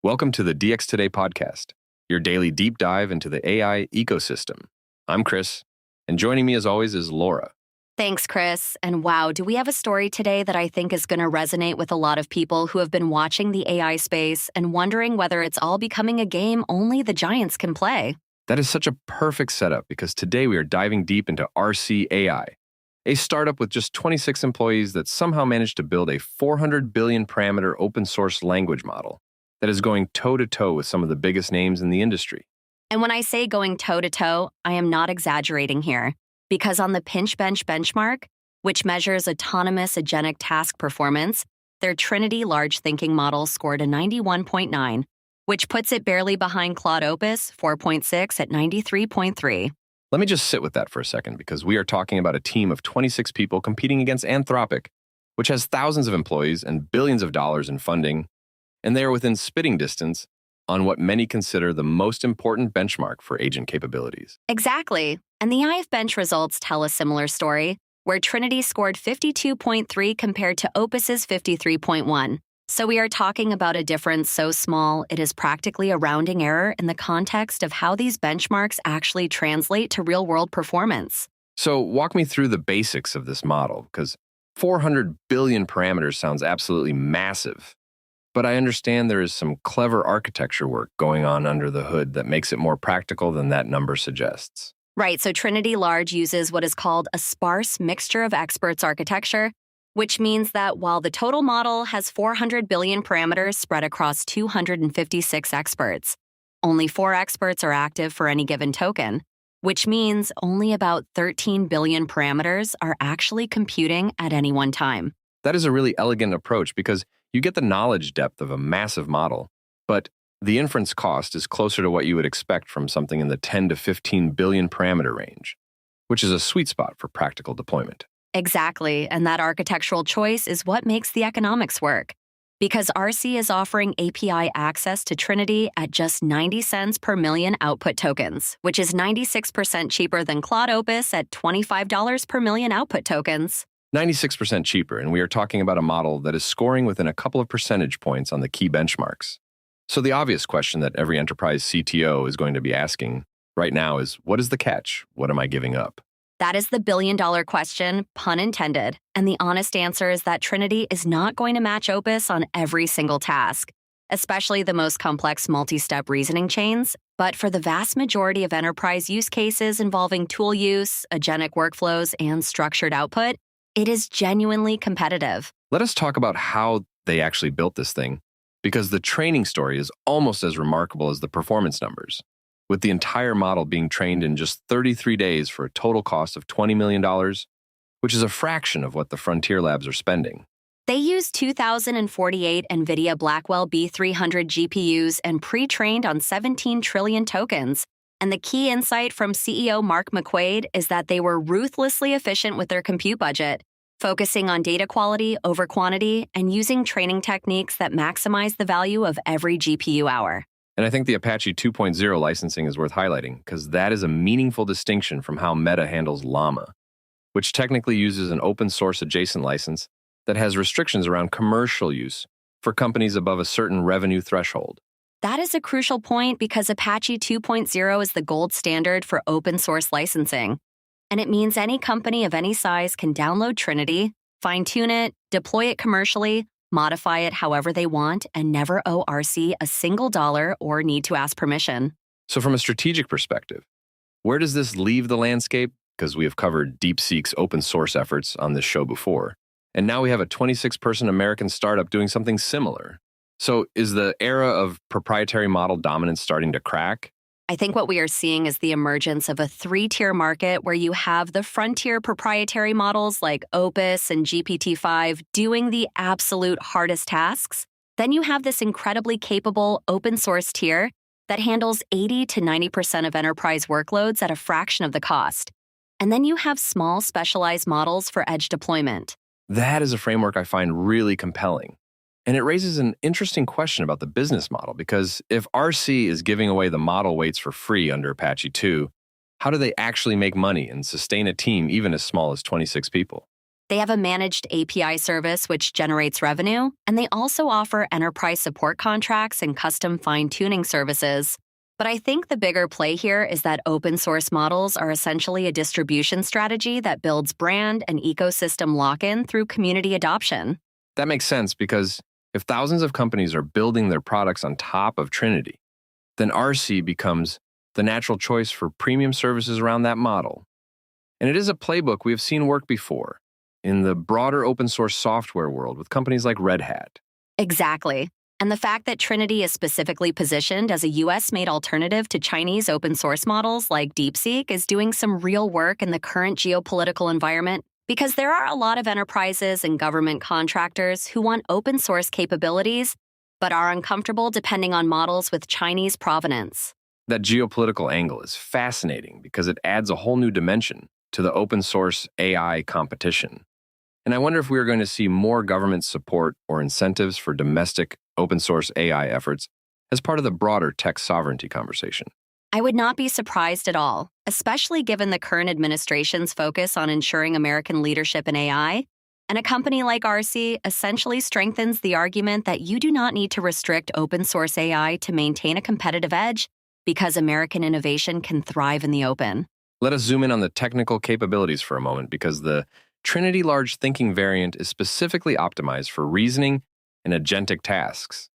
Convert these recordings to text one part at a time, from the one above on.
Welcome to the DX Today podcast, your daily deep dive into the AI ecosystem. I'm Chris, and joining me as always is Laura. Thanks, Chris. And wow, do we have a story today that I think is going to resonate with a lot of people who have been watching the AI space and wondering whether it's all becoming a game only the giants can play. That is such a perfect setup because today we are diving deep into Arcee AI, a startup with just 26 employees that somehow managed to build a 400 billion parameter open source language model that is going toe-to-toe with some of the biggest names in the industry. And when I say going toe-to-toe, I am not exaggerating here, because on the PinchBench benchmark, which measures autonomous agentic task performance, their Trinity Large Thinking model scored a 91.9, which puts it barely behind Claude Opus 4.6 at 93.3. Let me just sit with that for a second because we are talking about a team of 26 people competing against Anthropic, which has thousands of employees and billions of dollars in funding, and they are within spitting distance on what many consider the most important benchmark for agent capabilities. Exactly. And the IF Bench results tell a similar story, where Trinity scored 52.3 compared to Opus's 53.1. So we are talking about a difference so small it is practically a rounding error in the context of how these benchmarks actually translate to real-world performance. So walk me through the basics of this model, because 400 billion parameters sounds absolutely massive. But I understand there is some clever architecture work going on under the hood that makes it more practical than that number suggests. Right, so Trinity Large uses what is called a sparse mixture of experts architecture, which means that while the total model has 400 billion parameters spread across 256 experts, only 4 experts are active for any given token, which means only about 13 billion parameters are actually computing at any one time. That is a really elegant approach because you get the knowledge depth of a massive model, but the inference cost is closer to what you would expect from something in the 10 to 15 billion parameter range, which is a sweet spot for practical deployment. Exactly, and that architectural choice is what makes the economics work. Because Arcee is offering API access to Trinity at just 90 cents per million output tokens, which is 96% cheaper than Claude Opus at $25 per million output tokens. 96% cheaper, and we are talking about a model that is scoring within a couple of percentage points on the key benchmarks. So the obvious question that every enterprise CTO is going to be asking right now is, what is the catch? What am I giving up? That is the billion-dollar question, pun intended. And the honest answer is that Trinity is not going to match Opus on every single task, especially the most complex multi-step reasoning chains. But for the vast majority of enterprise use cases involving tool use, agentic workflows, and structured output, it is genuinely competitive. Let us talk about how they actually built this thing, because the training story is almost as remarkable as the performance numbers, with the entire model being trained in just 33 days for a total cost of $20 million, which is a fraction of what the Frontier Labs are spending. They use 2,048 NVIDIA Blackwell B300 GPUs and pre-trained on 17 trillion tokens. And the key insight from CEO Mark McQuaid is that they were ruthlessly efficient with their compute budget, focusing on data quality over quantity and using training techniques that maximize the value of every GPU hour. And I think the Apache 2.0 licensing is worth highlighting because that is a meaningful distinction from how Meta handles Llama, which technically uses an open source adjacent license that has restrictions around commercial use for companies above a certain revenue threshold. That is a crucial point because Apache 2.0 is the gold standard for open source licensing. And it means any company of any size can download Trinity, fine-tune it, deploy it commercially, modify it however they want, and never owe Arcee a single dollar or need to ask permission. So from a strategic perspective, where does this leave the landscape? Because we have covered DeepSeek's open source efforts on this show before. And now we have a 26-person American startup doing something similar. So is the era of proprietary model dominance starting to crack? I think what we are seeing is the emergence of a 3-tier market where you have the frontier proprietary models like Opus and GPT-5 doing the absolute hardest tasks. Then you have this incredibly capable open source tier that handles 80 to 90% of enterprise workloads at a fraction of the cost. And then you have small specialized models for edge deployment. That is a framework I find really compelling. And it raises an interesting question about the business model, because if Arcee is giving away the model weights for free under Apache 2, how do they actually make money and sustain a team even as small as 26 people? They have a managed API service which generates revenue, and they also offer enterprise support contracts and custom fine-tuning services. But I think the bigger play here is that open source models are essentially a distribution strategy that builds brand and ecosystem lock-in through community adoption. That makes sense because if thousands of companies are building their products on top of Trinity, then Arcee becomes the natural choice for premium services around that model. And it is a playbook we have seen work before in the broader open source software world with companies like Red Hat. Exactly. And the fact that Trinity is specifically positioned as a US-made alternative to Chinese open source models like DeepSeek is doing some real work in the current geopolitical environment because there are a lot of enterprises and government contractors who want open source capabilities but are uncomfortable depending on models with Chinese provenance. That geopolitical angle is fascinating because it adds a whole new dimension to the open source AI competition. And I wonder if we are going to see more government support or incentives for domestic open source AI efforts as part of the broader tech sovereignty conversation. I would not be surprised at all, especially given the current administration's focus on ensuring American leadership in AI. And a company like Arcee essentially strengthens the argument that you do not need to restrict open source AI to maintain a competitive edge because American innovation can thrive in the open. Let us zoom in on the technical capabilities for a moment because the Trinity Large Thinking variant is specifically optimized for reasoning and agentic tasks.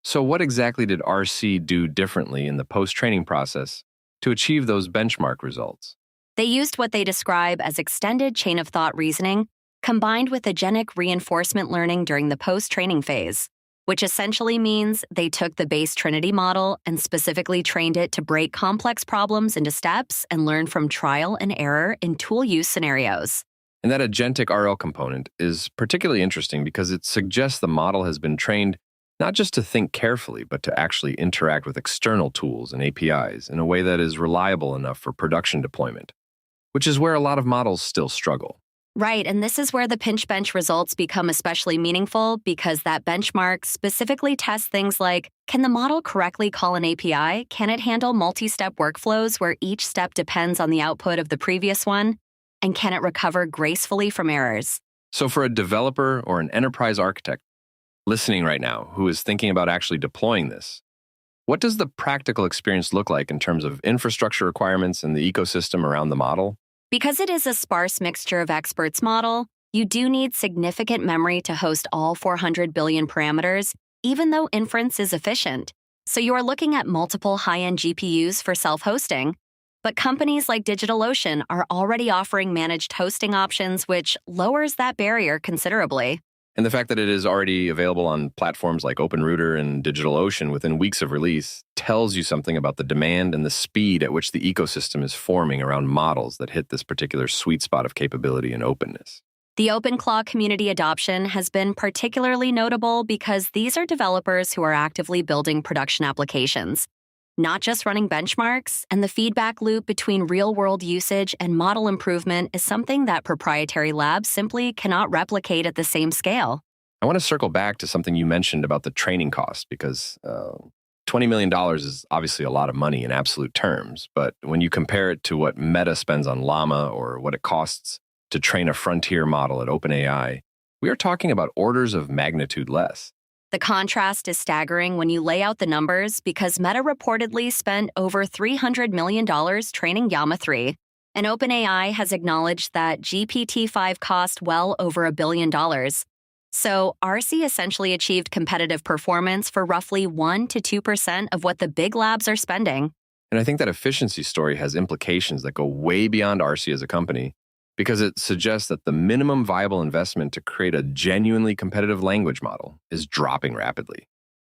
So what exactly did Arcee do differently in the post-training process to achieve those benchmark results? They used what they describe as extended chain of thought reasoning combined with agentic reinforcement learning during the post-training phase, which essentially means they took the base Trinity model and specifically trained it to break complex problems into steps and learn from trial and error in tool use scenarios. And that agentic RL component is particularly interesting because it suggests the model has been trained not just to think carefully, but to actually interact with external tools and APIs in a way that is reliable enough for production deployment, which is where a lot of models still struggle. Right, and this is where the pinch bench results become especially meaningful because that benchmark specifically tests things like, can the model correctly call an API? Can it handle multi-step workflows where each step depends on the output of the previous one? And can it recover gracefully from errors? So for a developer or an enterprise architect listening right now who is thinking about actually deploying this, what does the practical experience look like in terms of infrastructure requirements and the ecosystem around the model? Because it is a sparse mixture of experts model, you do need significant memory to host all 400 billion parameters, even though inference is efficient. So you are looking at multiple high-end GPUs for self-hosting. But companies like DigitalOcean are already offering managed hosting options, which lowers that barrier considerably. And the fact that it is already available on platforms like OpenRouter and DigitalOcean within weeks of release tells you something about the demand and the speed at which the ecosystem is forming around models that hit this particular sweet spot of capability and openness. The OpenClaw community adoption has been particularly notable because these are developers who are actively building production applications, not just running benchmarks, and the feedback loop between real-world usage and model improvement is something that proprietary labs simply cannot replicate at the same scale. I want to circle back to something you mentioned about the training cost because $20 million is obviously a lot of money in absolute terms, but when you compare it to what Meta spends on Llama or what it costs to train a frontier model at OpenAI, we are talking about orders of magnitude less. The contrast is staggering when you lay out the numbers because Meta reportedly spent over $300 million training Llama 3, and OpenAI has acknowledged that GPT-5 cost well over $1 billion. So Arcee essentially achieved competitive performance for roughly 1% to 2% of what the big labs are spending. And I think that efficiency story has implications that go way beyond Arcee as a company, because it suggests that the minimum viable investment to create a genuinely competitive language model is dropping rapidly,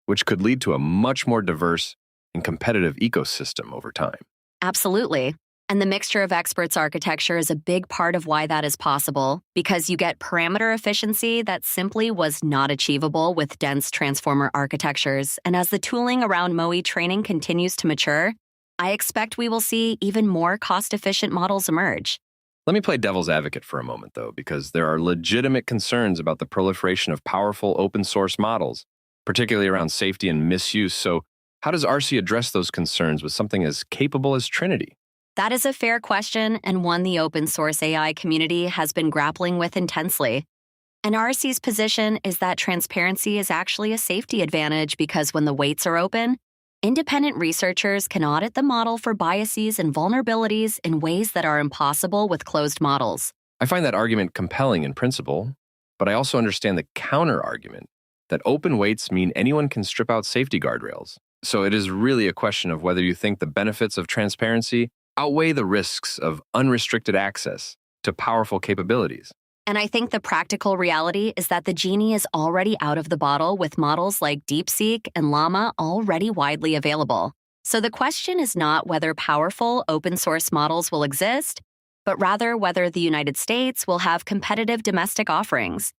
which could lead to a much more diverse and competitive ecosystem over time. Absolutely. And the mixture of experts architecture is a big part of why that is possible, because you get parameter efficiency that simply was not achievable with dense transformer architectures. And as the tooling around MOE training continues to mature, I expect we will see even more cost-efficient models emerge. Let me play devil's advocate for a moment, though, because there are legitimate concerns about the proliferation of powerful open source models, particularly around safety and misuse. So how does Arcee address those concerns with something as capable as Trinity? That is a fair question and one the open source AI community has been grappling with intensely. And Arcee's position is that transparency is actually a safety advantage because when the weights are open, independent researchers can audit the model for biases and vulnerabilities in ways that are impossible with closed models. I find that argument compelling in principle, but I also understand the counter-argument that open weights mean anyone can strip out safety guardrails. So it is really a question of whether you think the benefits of transparency outweigh the risks of unrestricted access to powerful capabilities. And I think the practical reality is that the genie is already out of the bottle with models like DeepSeek and Llama already widely available. So the question is not whether powerful open source models will exist, but rather whether the United States will have competitive domestic offerings.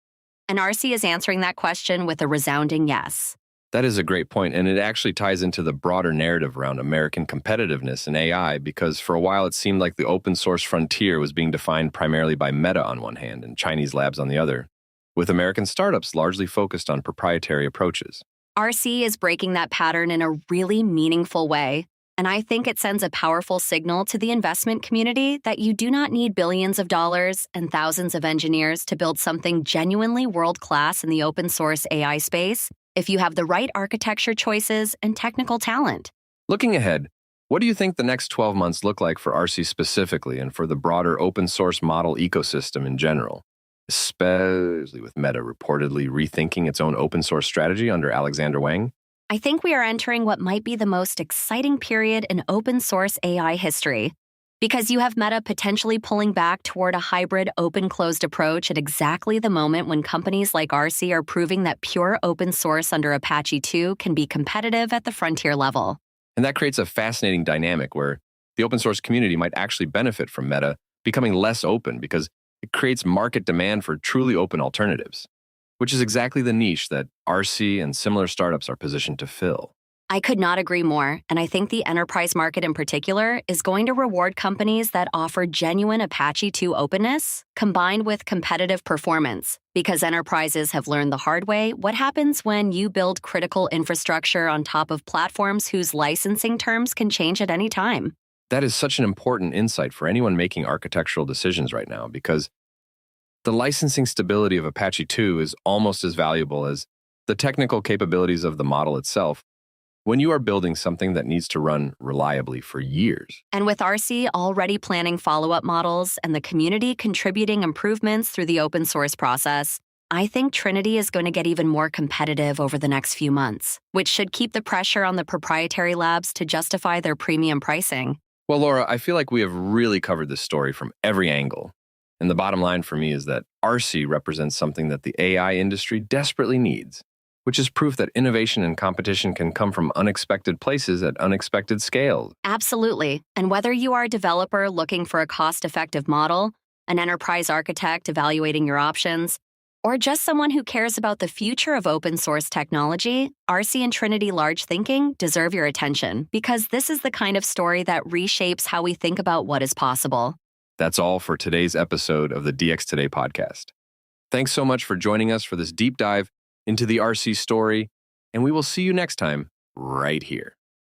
And Arcee is answering that question with a resounding yes. That is a great point, and it actually ties into the broader narrative around American competitiveness in AI, because for a while it seemed like the open source frontier was being defined primarily by Meta on one hand and Chinese labs on the other, with American startups largely focused on proprietary approaches. Arcee is breaking that pattern in a really meaningful way, and I think it sends a powerful signal to the investment community that you do not need billions of dollars and thousands of engineers to build something genuinely world-class in the open source AI space if you have the right architecture choices and technical talent. Looking ahead, what do you think the next 12 months look like for Arcee specifically and for the broader open source model ecosystem in general, especially with Meta reportedly rethinking its own open source strategy under Alexander Wang? I think we are entering what might be the most exciting period in open source AI history, because you have Meta potentially pulling back toward a hybrid open-closed approach at exactly the moment when companies like Arcee are proving that pure open source under Apache 2 can be competitive at the frontier level. And that creates a fascinating dynamic where the open source community might actually benefit from Meta becoming less open because it creates market demand for truly open alternatives, which is exactly the niche that Arcee and similar startups are positioned to fill. I could not agree more, and I think the enterprise market in particular is going to reward companies that offer genuine Apache 2 openness combined with competitive performance, because enterprises have learned the hard way what happens when you build critical infrastructure on top of platforms whose licensing terms can change at any time. That is such an important insight for anyone making architectural decisions right now, because the licensing stability of Apache 2 is almost as valuable as the technical capabilities of the model itself when you are building something that needs to run reliably for years. And with Arcee already planning follow-up models and the community contributing improvements through the open source process, I think Trinity is going to get even more competitive over the next few months, which should keep the pressure on the proprietary labs to justify their premium pricing. Well, Laura, I feel like we have really covered this story from every angle. And the bottom line for me is that Arcee represents something that the AI industry desperately needs, which is proof that innovation and competition can come from unexpected places at unexpected scales. Absolutely. And whether you are a developer looking for a cost-effective model, an enterprise architect evaluating your options, or just someone who cares about the future of open source technology, Arcee and Trinity Large Thinking deserve your attention, because this is the kind of story that reshapes how we think about what is possible. That's all for today's episode of the DX Today podcast. Thanks so much for joining us for this deep dive into the Arcee story, and we will see you next time right here.